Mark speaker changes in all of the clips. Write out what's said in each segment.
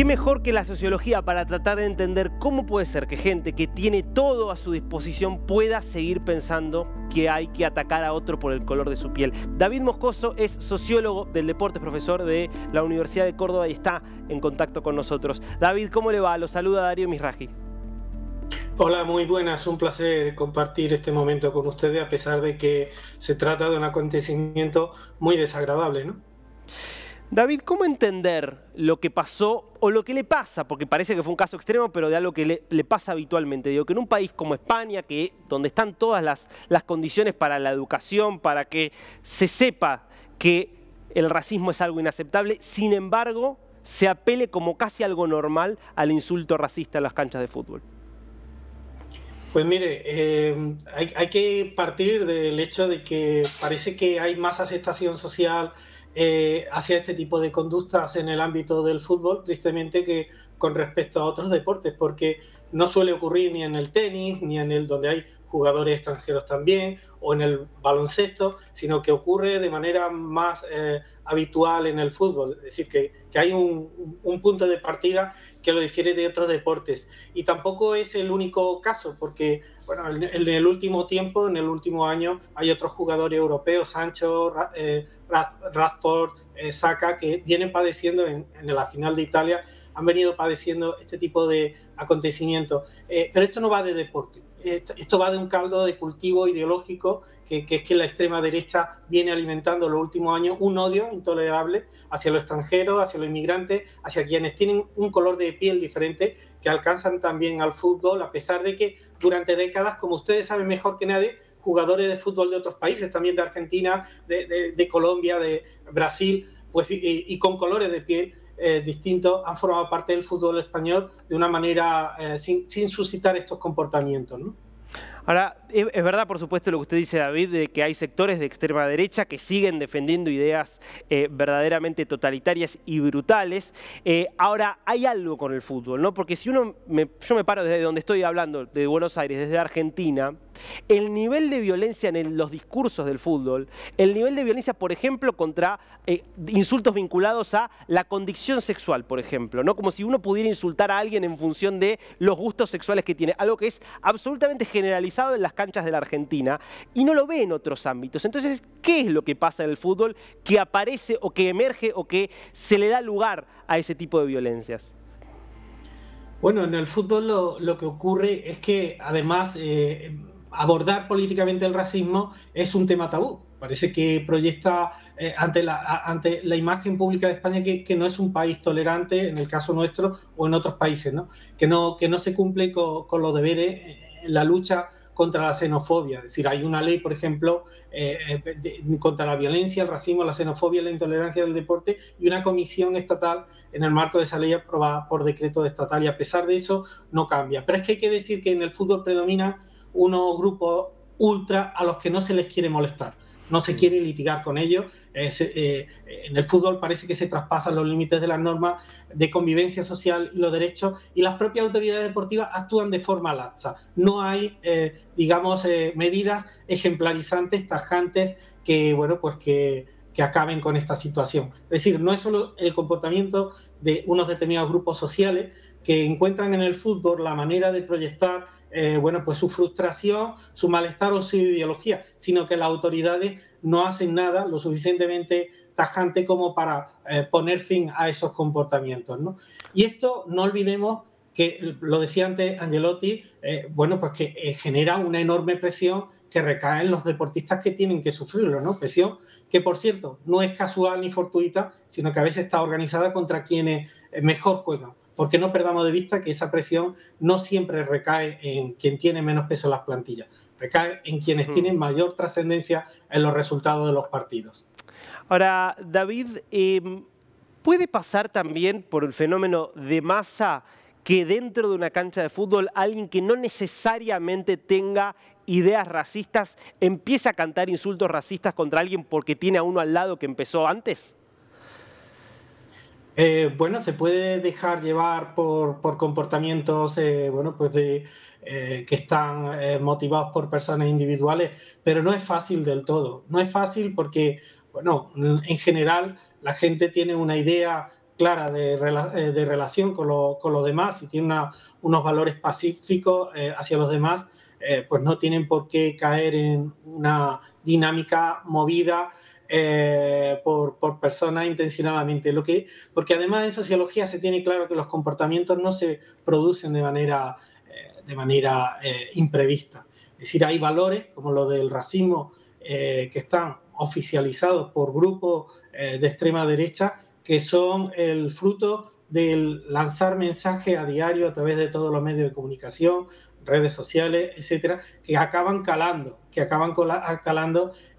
Speaker 1: ¿Qué mejor que la sociología para tratar de entender cómo puede ser que gente que tiene todo a su disposición pueda seguir pensando que hay que atacar a otro por el color de su piel? David Moscoso es sociólogo del deporte, es profesor de la Universidad de Córdoba y está en contacto con nosotros. David, ¿cómo le va? Lo saluda Darío Mizrahi.
Speaker 2: Hola, muy buenas. Un placer compartir este momento con ustedes, a pesar de que se trata de un acontecimiento muy desagradable, ¿no?
Speaker 1: David, ¿cómo entender lo que pasó o lo que le pasa? Porque parece que fue un caso extremo, pero de algo que le pasa habitualmente. Digo, que en un país como España, donde están todas las condiciones para la educación, para que se sepa que el racismo es algo inaceptable, sin embargo, se apele como casi algo normal al insulto racista en las canchas de fútbol.
Speaker 2: Pues mire, hay que partir del hecho de que parece que hay más aceptación social hacia este tipo de conductas en el ámbito del fútbol, tristemente, que con respecto a otros deportes, porque no suele ocurrir ni en el tenis, ni en el donde hay jugadores extranjeros también, o en el baloncesto, sino que ocurre de manera más habitual en el fútbol. Es decir, que hay un punto de partida que lo difiere de otros deportes. Y tampoco es el único caso, porque bueno, en el último tiempo, en el último año, hay otros jugadores europeos, Sancho, Rashford, Saka, que vienen padeciendo en la final de Italia, han venido padeciendo este tipo de acontecimientos. Pero esto no va de deporte. Esto va de un caldo de cultivo ideológico que es que la extrema derecha viene alimentando en los últimos años un odio intolerable hacia los extranjeros, hacia los inmigrantes, hacia quienes tienen un color de piel diferente, que alcanzan también al fútbol, a pesar de que durante décadas, como ustedes saben mejor que nadie, jugadores de fútbol de otros países, también de Argentina, de Colombia, de Brasil, pues, y con colores de piel distintos, han formado parte del fútbol español de una manera sin suscitar estos comportamientos, ¿no?
Speaker 1: Ahora, es verdad, por supuesto, lo que usted dice, David, de que hay sectores de extrema derecha que siguen defendiendo ideas verdaderamente totalitarias y brutales. Ahora, hay algo con el fútbol, ¿no? Porque si yo me paro desde donde estoy hablando, de Buenos Aires, desde Argentina, el nivel de violencia en los discursos del fútbol, el nivel de violencia, por ejemplo, contra insultos vinculados a la condición sexual, por ejemplo, ¿no? Como si uno pudiera insultar a alguien en función de los gustos sexuales que tiene, algo que es absolutamente generalizado en las canchas de la Argentina y no lo ve en otros ámbitos. Entonces, ¿qué es lo que pasa en el fútbol que aparece o que emerge o que se le da lugar a ese tipo de violencias?
Speaker 2: Bueno, en el fútbol lo que ocurre es que además abordar políticamente el racismo es un tema tabú. Parece que proyecta ante la imagen pública de España que no es un país tolerante, en el caso nuestro o en otros países, ¿no? Que no se cumple con los deberes en la lucha contra la xenofobia. Es decir, hay una ley, por ejemplo, contra la violencia, el racismo, la xenofobia y la intolerancia del deporte, y una comisión estatal en el marco de esa ley aprobada por decreto estatal, y a pesar de eso no cambia. Pero es que hay que decir que en el fútbol predominan unos grupos ultra a los que no se les quiere molestar. No se quiere litigar con ellos. En el fútbol parece que se traspasan los límites de las normas de convivencia social y los derechos, y las propias autoridades deportivas actúan de forma laxa. No hay, medidas ejemplarizantes, tajantes, que, bueno, pues que acaben con esta situación. Es decir, no es solo el comportamiento de unos determinados grupos sociales que encuentran en el fútbol la manera de proyectar pues su frustración, su malestar o su ideología, sino que las autoridades no hacen nada lo suficientemente tajante como para poner fin a esos comportamientos, ¿no? Y esto, no olvidemos que, lo decía antes Angelotti, pues que genera una enorme presión que recae en los deportistas que tienen que sufrirlo, ¿no? Presión que, por cierto, no es casual ni fortuita, sino que a veces está organizada contra quienes mejor juegan. Porque no perdamos de vista que esa presión no siempre recae en quien tiene menos peso en las plantillas, recae en quienes tienen mayor trascendencia en los resultados de los partidos.
Speaker 1: Ahora, David, ¿puede pasar también por el fenómeno de masa que dentro de una cancha de fútbol alguien que no necesariamente tenga ideas racistas empieza a cantar insultos racistas contra alguien porque tiene a uno al lado que empezó antes?
Speaker 2: Se puede dejar llevar por comportamientos que están motivados por personas individuales, pero no es fácil del todo. No es fácil porque, en general, la gente tiene una idea clara de relación con los demás y tiene unos valores pacíficos hacia los demás, pues no tienen por qué caer en una dinámica movida por personas intencionadamente. Porque además en sociología se tiene claro que los comportamientos no se producen de manera imprevista. Es decir, hay valores como lo del racismo que están oficializados por grupos de extrema derecha que son el fruto del lanzar mensajes a diario a través de todos los medios de comunicación, redes sociales, etcétera, que acaban calando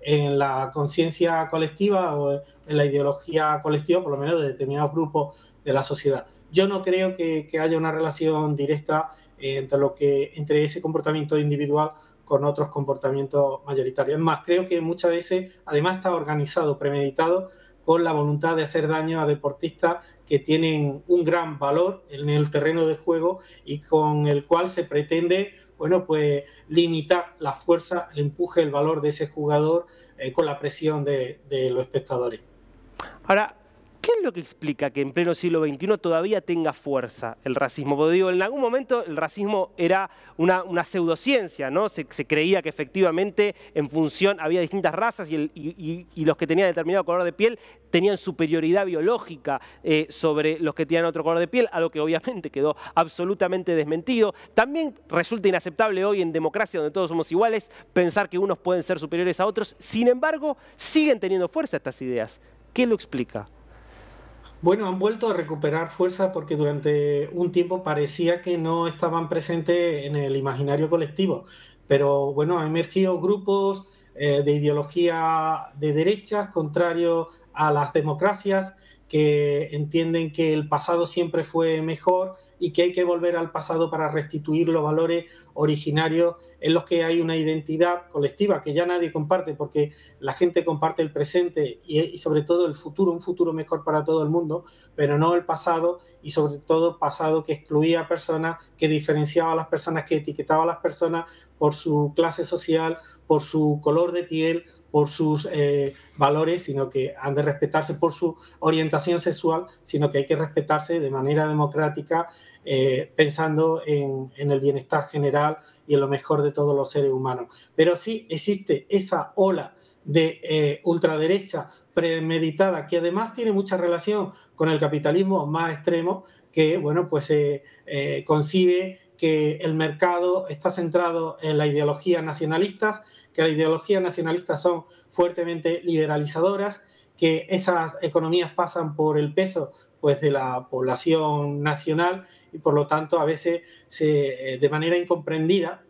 Speaker 2: en la conciencia colectiva o en la ideología colectiva, por lo menos de determinados grupos de la sociedad. Yo no creo que haya una relación directa entre ese comportamiento individual con otros comportamientos mayoritarios. Es más, creo que muchas veces, además, está organizado, premeditado, con la voluntad de hacer daño a deportistas que tienen un gran valor en el terreno de juego y con el cual se pretende, bueno, pues limitar la fuerza, el empuje, el valor de ese jugador con la presión de los espectadores.
Speaker 1: Ahora, ¿qué es lo que explica que en pleno siglo XXI todavía tenga fuerza el racismo? Porque digo, en algún momento el racismo era una pseudociencia, ¿no? Se creía que efectivamente en función había distintas razas y los que tenían determinado color de piel tenían superioridad biológica sobre los que tenían otro color de piel, algo que obviamente quedó absolutamente desmentido. También resulta inaceptable hoy en democracia, donde todos somos iguales, pensar que unos pueden ser superiores a otros. Sin embargo, siguen teniendo fuerza estas ideas. ¿Qué lo explica?
Speaker 2: Bueno, han vuelto a recuperar fuerza porque durante un tiempo parecía que no estaban presentes en el imaginario colectivo. Pero bueno, han emergido grupos de ideología de derechas contrarios a las democracias que entienden que el pasado siempre fue mejor y que hay que volver al pasado para restituir los valores originarios en los que hay una identidad colectiva que ya nadie comparte porque la gente comparte el presente y sobre todo el futuro, un futuro mejor para todo el mundo, pero no el pasado y sobre todo pasado que excluía a personas, que diferenciaba a las personas, que etiquetaba a las personas por su clase social, por su color de piel, por sus valores, sino que han de respetarse por su orientación sexual, sino que hay que respetarse de manera democrática, pensando en el bienestar general y en lo mejor de todos los seres humanos. Pero sí existe esa ola de ultraderecha premeditada que además tiene mucha relación con el capitalismo más extremo que, bueno, pues concibe que el mercado está centrado en la ideología nacionalistas, que las ideologías nacionalistas son fuertemente liberalizadoras, que esas economías pasan por el peso pues, de la población nacional y por lo tanto a veces de manera incomprendida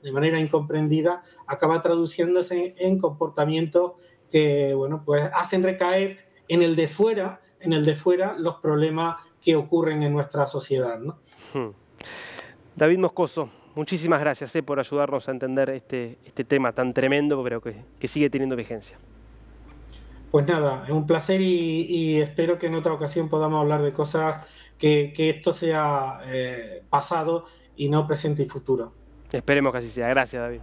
Speaker 2: acaba traduciéndose en comportamientos que bueno, pues hacen recaer en el de fuera los problemas que ocurren en nuestra sociedad, ¿no?
Speaker 1: David Moscoso, muchísimas gracias por ayudarnos a entender este tema tan tremendo, pero que sigue teniendo vigencia.
Speaker 2: Pues nada, es un placer y espero que en otra ocasión podamos hablar de cosas que esto sea pasado y no presente y futuro.
Speaker 1: Esperemos que así sea. Gracias, David.